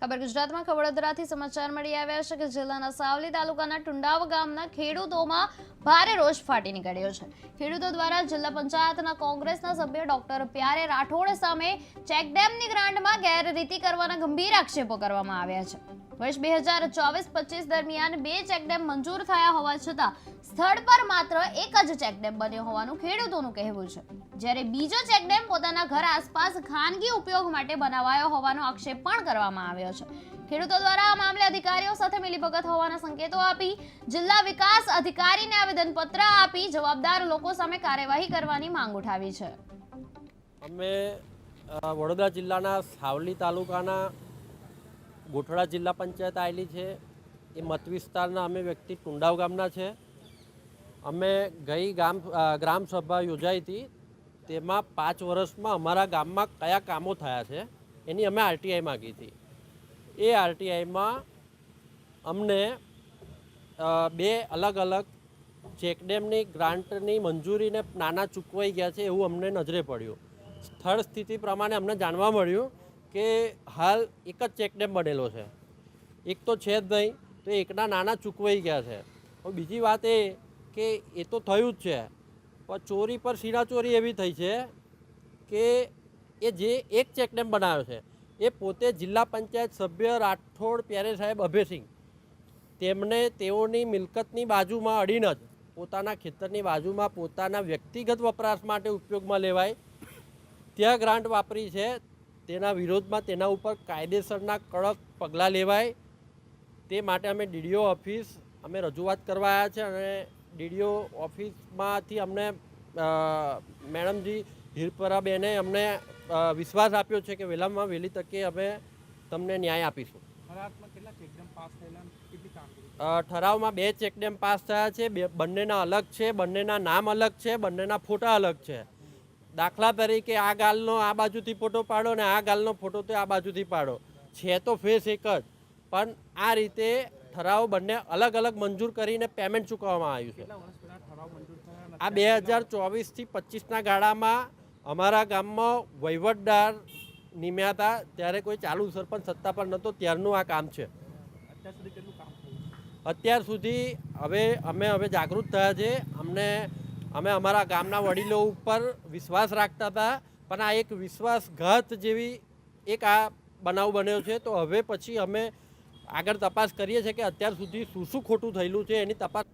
ખબર ગુજરાતમાં વડોદરાથી સમાચાર મળી આવ્યા છે કે જિલ્લાના સાવલી તાલુકાના ટુંડાવ ગામના ખેડૂતોમાં ભારે રોષ ફાટી નીકળ્યો છે। ખેડૂતો દ્વારા જિલ્લા પંચાયતના કોંગ્રેસના સભ્ય ડોક્ટર પ્યારે રાઠોડ સામે ચેકડેમની ગ્રાન્ટમાં ગેરરીતિ કરવાના ગંભીર આક્ષેપો કરવામાં આવ્યા છે। વર્ષ 2024-25 દરમિયાન 2 ચેકડેમ મંજૂર થયા હોવા છતાં સ્થળ પર માત્ર એક જ ચેકડેમ બન્યો હોવાનું ખેડૂતોનું કહેવું છે, જ્યારે બીજો ચેકડેમ પોતાના ઘર આસપાસ ખાનગી ઉપયોગ માટે બનાવાયો હોવાનો આક્ષેપ પણ કરવામાં આવ્યો છે। ખેડૂતો દ્વારા આ મામલે અધિકારીઓ સાથે મિલીભગત હોવાના સંકેતો આપી જિલ્લા વિકાસ અધિકારીને આવેદનપત્ર આપી જવાબદાર લોકો સામે કાર્યવાહી કરવાની માંગ ઉઠાવી છે। અમે વડોદરા જિલ્લાના સાવલી તાલુકાના ગોઠડા જિલ્લા પંચાયત આવેલી છે એ મત વિસ્તારના અમે વ્યક્તિ ટુંડાવ ગામના છે। અમે ગઈ ગ્રામ સભા યોજાઈ હતી, તેમાં 5 વર્ષમાં અમારા ગામમાં કયા કામો થયા છે એની અમે આરટીઆઈ માગી હતી। એ આરટીઆઈમાં અમને 2 અલગ અલગ ચેકડેમની ગ્રાન્ટની મંજૂરીને નાના ચૂકવાઈ ગયા છે એવું અમને નજરે પડ્યું। સ્થળ સ્થિતિ પ્રમાણે અમને જાણવા મળ્યું કે હાલ એક જ ચેકડેમ બનેલો છે, એક તો છે જ નહીં, તો એકના નાના ચૂકવાઈ ગયા છે। હવે બીજી વાત કે એ તો થયું જ છે, પણ ચોરી પર સીનાચોરી એવી થઈ છે કે એ જે એક ચેકડેમ બનાવ્યો છે એ પોતે જિલ્લા પંચાયત સભ્ય રાઠોડ પ્યારે સાહેબ અભયસિંહ તેઓની મિલકતની બાજુમાં અડીને જ પોતાના ખેતરની બાજુમાં પોતાના વ્યક્તિગત વપરાશ માટે ઉપયોગમાં લેવાય ત્યાં ગ્રાન્ટ વાપરી છે। તેના વિરોધમાં તેના ઉપર કાયદેસરના કડક પગલાં લેવાય તે માટે અમે ડીડીઓ ઓફિસ અમે રજૂઆત કરવા આવ્યા છે અને ડીડીઓ ઓફિસમાંથી અમને મેડમજી હિરપરાબેને અમને વિશ્વાસ આપ્યો છે કે વહેલામાં વહેલી તકે અમે તમને ન્યાય આપીશું। ઠરાવમાં 2 ચેકડેમ પાસ થયા છે, બંનેના અલગ છે, બંનેના નામ અલગ છે, બંનેના ફોટા અલગ છે। દાખલા તરીકે આ ગાલનો આ બાજુથી ફોટો પાડો ને આ ગાલનો ફોટો તો આ બાજુથી પાડો, છે તો ફેસ એક જ, પણ આ રીતે ઠરાવ બંને અલગ અલગ મંજૂર કરીને પેમેન્ટ ચૂકવવામાં આવ્યું છે। આ 2024થી 25ના ગાળામાં અમારા ગામમાં વહીવટદાર નિમ્યા હતા, ત્યારે કોઈ ચાલુ સરપંચ સત્તા પર નહોતો, ત્યારનું આ કામ છે। અત્યાર સુધી અમે જાગૃત થયા છે। અમે અમારા ગામના વડીલો ઉપર વિશ્વાસ રાખતા હતા, પણ આ એક વિશ્વાસઘાત જેવી એક આ બનાવ બન્યો છે। તો હવે પછી અમે આગળ તપાસ કરીએ છીએ કે અત્યાર સુધી શું ખોટું થયેલું છે એની તપાસ